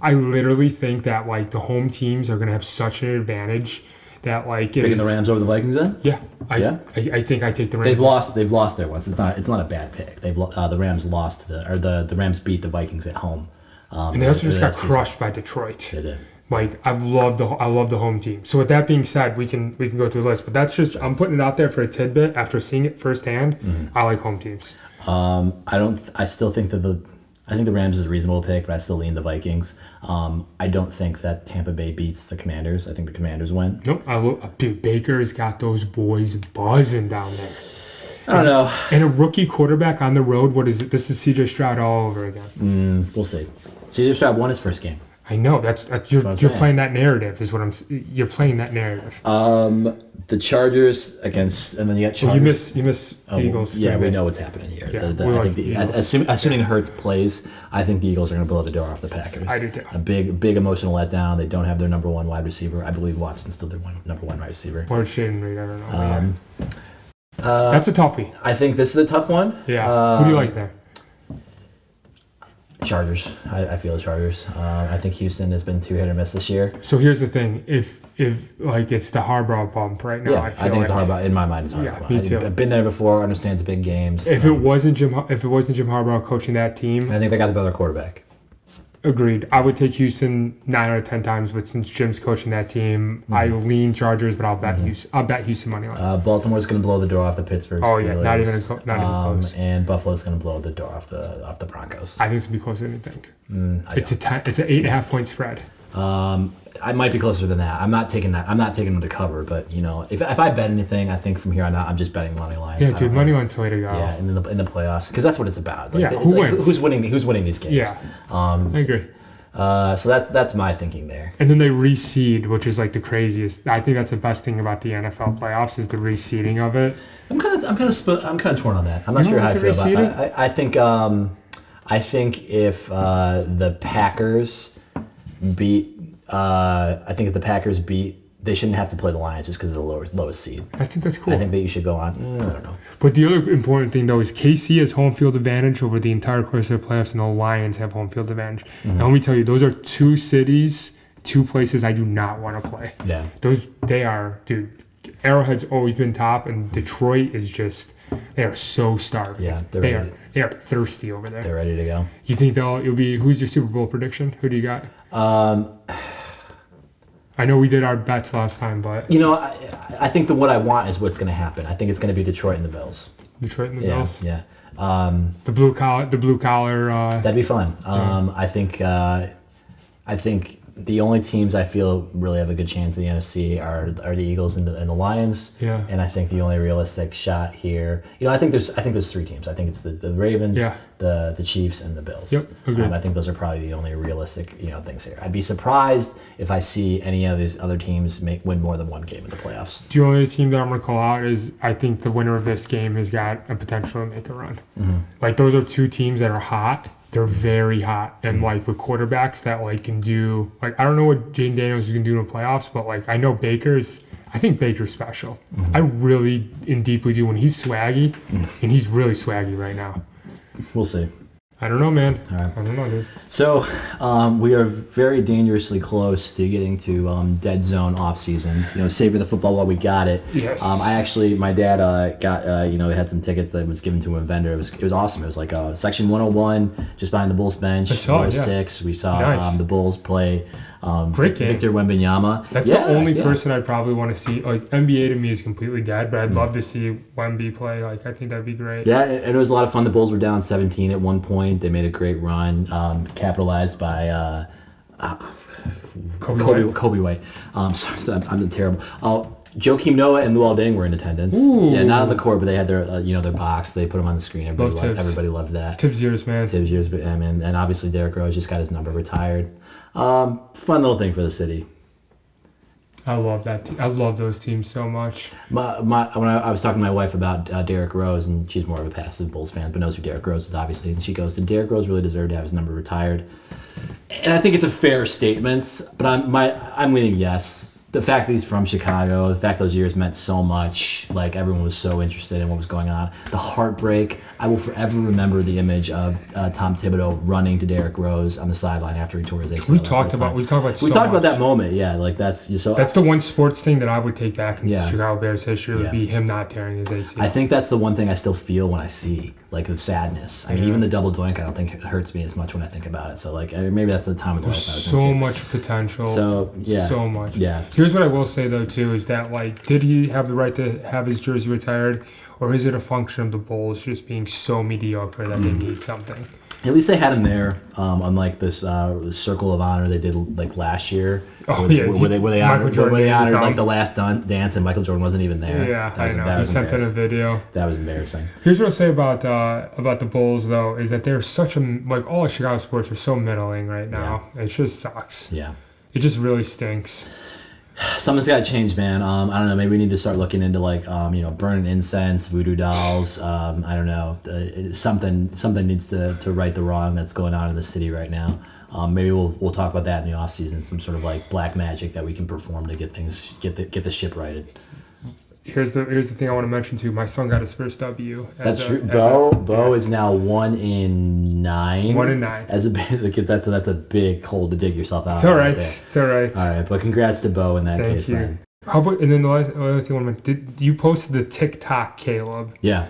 I literally think that like the home teams are gonna have such an advantage. That like picking the Rams over the Vikings then? Yeah, I think I take the Rams. They've lost their ones. It's not a bad pick. The Rams lost the Rams beat the Vikings at home. And they also just got crushed by Detroit. They did. Like I love the home team. So with that being said, we can go through the list. But that's just I'm putting it out there for a tidbit after seeing it firsthand. Mm-hmm. I like home teams. I still think that I think the Rams is a reasonable pick, but I still lean the Vikings. I don't think that Tampa Bay beats the Commanders. I think the Commanders win. Nope. Dude, Baker's got those boys buzzing down there. I don't know. And a rookie quarterback on the road. What is it? This is C.J. Stroud all over again. We'll see. C.J. Stroud won his first game. I know that's you're playing that narrative is what you're playing that narrative. The Chargers against and then you got Chargers. You miss Eagles. Yeah, we know what's happening here. Yeah, I think assuming Hurts plays, I think the Eagles are going to blow the door off the Packers. I do too. A big emotional letdown. They don't have their number one wide receiver. I believe Watson's still their number one wide receiver. Or Shaden Reed, I don't know. That's a toughie. I think this is a tough one. Yeah. Who do you like there? Chargers. I feel the Chargers. I think Houston has been too hit or miss this year. So here's the thing: if like it's the Harbaugh bump right now, I think it's Harbaugh. In my mind, it's Harbaugh. Yeah, me too. I've been there before. Understands big games. If it wasn't Jim Harbaugh coaching that team, I think they got the better quarterback. Agreed. I would take Houston 9 out of 10 times, but since Jim's coaching that team, I lean Chargers, but I'll bet Houston money line. Baltimore's going to blow the door off the Pittsburgh Steelers. Yeah, not even close. And Buffalo's going to blow the door off the Broncos. I think it's going to be closer than you think. It's an 8.5 point spread. I might be closer than that. I'm not taking that. I'm not taking them to cover, but if I bet anything, I think from here on out, I'm just betting money lines. Yeah, dude, money line's the way to go. Yeah, in the playoffs, because that's what it's about. Who wins? Who's winning these games? Yeah, I agree. So that's my thinking there. And then they reseed, which is like the craziest. I think that's the best thing about the NFL playoffs is the reseeding of it. I'm kind of torn on that. I'm not sure how I feel about it. I think if the Packers beat. I think if the Packers beat, they shouldn't have to play the Lions just because of the lowest seed. I think that's cool. I think that you should go on. I don't know. But the other important thing, though, is KC has home field advantage over the entire course of the playoffs, and the Lions have home field advantage. And let me tell you, those are two cities, two places I do not want to play. Yeah. They are, dude, Arrowhead's always been top, and Detroit is just, they are so starving. Yeah, they are thirsty over there. They're ready to go. You think it'll be, who's your Super Bowl prediction? Who do you got? I know we did our bets last time, but I think what I want is what's going to happen. I think it's going to be Detroit and the Bills. Detroit and the Bills. Yeah. The blue collar. That'd be fun. I think the only teams I feel really have a good chance in the NFC are the Eagles and the Lions. Yeah. And I think the only realistic shot here, I think there's three teams. I think it's the Ravens, the Chiefs, and the Bills. Yep. Agreed. I think those are probably the only realistic things here. I'd be surprised if I see any of these other teams win more than one game in the playoffs. The only team that I'm going to call out is I think the winner of this game has got a potential to make a run. Mm-hmm. Like those are two teams that are hot. They're very hot, and like with quarterbacks that like can do like I don't know what Jaden Daniels is gonna do in the playoffs, but like I know I think Baker's special. Mm-hmm. I really and deeply do when he's swaggy, and he's really swaggy right now. We'll see. I don't know, man. All right. I don't know, dude. So we are very dangerously close to getting to dead zone off season. Savor the football while we got it. Yes. My dad got had some tickets that was given to a vendor. It was awesome. It was like section 101, just behind the Bulls bench. 106. We saw the Bulls play. Great game. Victor Wembanyama. That's the only person I'd probably want to see. Like NBA to me is completely dead, but I'd love to see Wemby play. Like I think that'd be great. Yeah, and it was a lot of fun. The Bulls were down 17 at one point. They made a great run, capitalized by Kobe White. Sorry, I'm terrible. Joakim Noah and Luol Deng were in attendance. Ooh. Yeah, not on the court, but they had their their box. They put them on the screen. Everybody loved that. Tibbs years, man. Tibbs years, and obviously Derrick Rose just got his number retired. Fun little thing for the city. I love that. I love those teams so much. When I was talking to my wife about Derrick Rose, and she's more of a passive Bulls fan, but knows who Derrick Rose is obviously, and she goes, "Did Derrick Rose really deserve to have his number retired?" And I think it's a fair statement, but I'm leaning yes. The fact that he's from Chicago, the fact those years meant so much, like everyone was so interested in what was going on. The heartbreak, I will forever remember the image of Tom Thibodeau running to Derrick Rose on the sideline after he tore his ACL. We talked about that moment, yeah. Like that's the one sports thing that I would take back in Chicago Bears history would be him not tearing his ACL. I think that's the one thing I still feel when I see like the sadness. I mean, even the double doink, I don't think it hurts me as much when I think about it. So like maybe that's the time of the life I was so much potential. So yeah, so much. Yeah. Here's what I will say though too is that like, did he have the right to have his jersey retired, or is it a function of the Bulls just being so mediocre that they need something? At least they had him there, unlike this Circle of Honor they did like last year. Oh where they honored like the last dance and Michael Jordan wasn't even there. Yeah, I know. He sent in a video. That was embarrassing. Here's what I'll say about the Bulls though is that they're such a like all of Chicago sports are so middling right now. Yeah. It just sucks. Yeah, it just really stinks. Something's got to change, man. I don't know. Maybe we need to start looking into like, burning incense, voodoo dolls. I don't know. Something needs to right the wrong that's going on in the city right now. Maybe we'll talk about that in the off season. Some sort of like black magic that we can perform to get the ship righted. Here's the thing I want to mention too. My son got his first W. That's true. Bo is now 1 in 9. 1 in 9. As a that's a big hole to dig yourself out. It's all right. It's all right. All right, but congrats to Bo in that case. Then. How about and then the other thing I want to mention, did you posted the TikTok, Caleb? Yeah.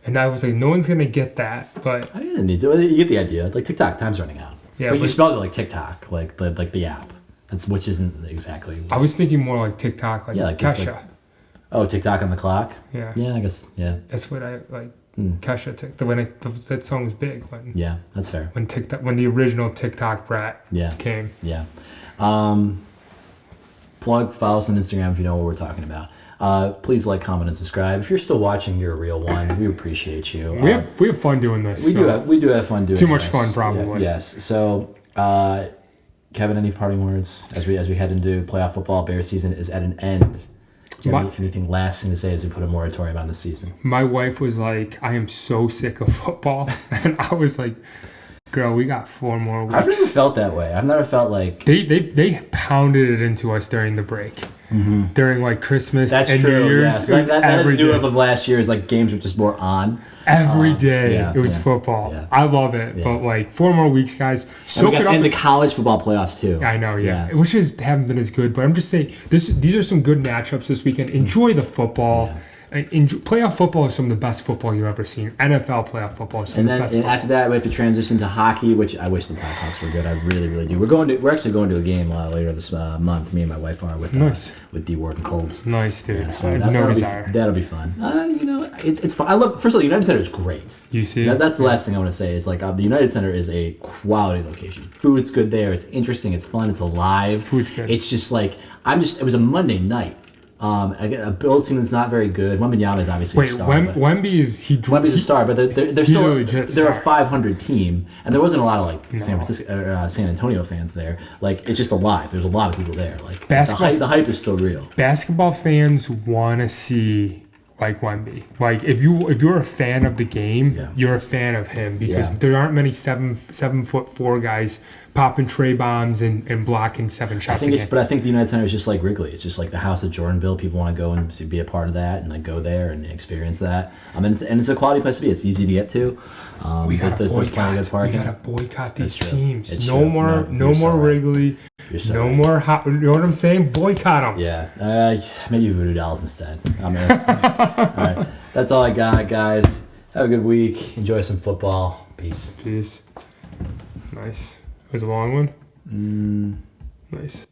And I was like, no one's gonna get that, but I didn't need to. You get the idea. Like TikTok, time's running out. Yeah, but you spelled it like TikTok, like the app. which isn't exactly. I was thinking more like TikTok, like Kesha. Like, oh, TikTok on the clock. Yeah. Yeah, I guess. Yeah. That's what I like. Kesha, when that song was big. When, yeah, that's fair. When the original TikTok brat came. Yeah. Plug, follow us on Instagram if you know what we're talking about. Please like, comment, and subscribe. If you're still watching, you're a real one. We appreciate you. We have fun doing this. We do have fun doing this. Too much fun, probably. Yeah, yes. So, Kevin, any parting words as we head into playoff football? Bear season is at an end. Do you have anything last thing to say as we put a moratorium on the season? My wife was like, "I am so sick of football," and I was like, "Girl, we got 4 more weeks." I've never felt that way. I've never felt like they pounded it into us during the break. Mm-hmm. During like Christmas and New Year's. Yes. That is new of last year is like games were just more on. Every day it was football. Yeah. I love it. Yeah. But like 4 more weeks, guys. And the college football playoffs too. I know, yeah. Which haven't been as good, but I'm just saying these are some good matchups this weekend. Enjoy the football. Yeah. Playoff football is some of the best football you've ever seen. NFL playoff football is some of the best football. After that, we have to transition to hockey, which I wish the Blackhawks were good. I really, really do. We're actually going to a game later this month. Me and my wife are with D. Ward and Colbs. Nice, dude. Yeah, so that'll be fun. It's fun. First of all, the United Center is great. You see, that's the last thing I want to say is like the United Center is a quality location. Food's good there. It's interesting. It's fun. It's alive. Food's good. It's just like it was a Monday night. A Bills team that's not very good. Wembanyama is obviously a star. Wemby's a star, but they're a 500 team, and there wasn't a lot of San Antonio fans there. Like it's just alive. There's a lot of people there. Like the hype is still real. Basketball fans want to see like Wemby. Like if you're a fan of the game, you're a fan of him because there aren't many 7'4" guys popping tray bombs and blocking 7 shots. But I think the United Center is just like Wrigley. It's just like the house that Jordan built. People want to go and be a part of that and like go there and experience that. It's a quality place to be. It's easy to get to. We gotta boycott these teams. No more Wrigley. No more. You know what I'm saying? Boycott them. Yeah. Maybe voodoo dolls instead. All right. That's all I got, guys. Have a good week. Enjoy some football. Peace. Nice. It was a long one? Nice.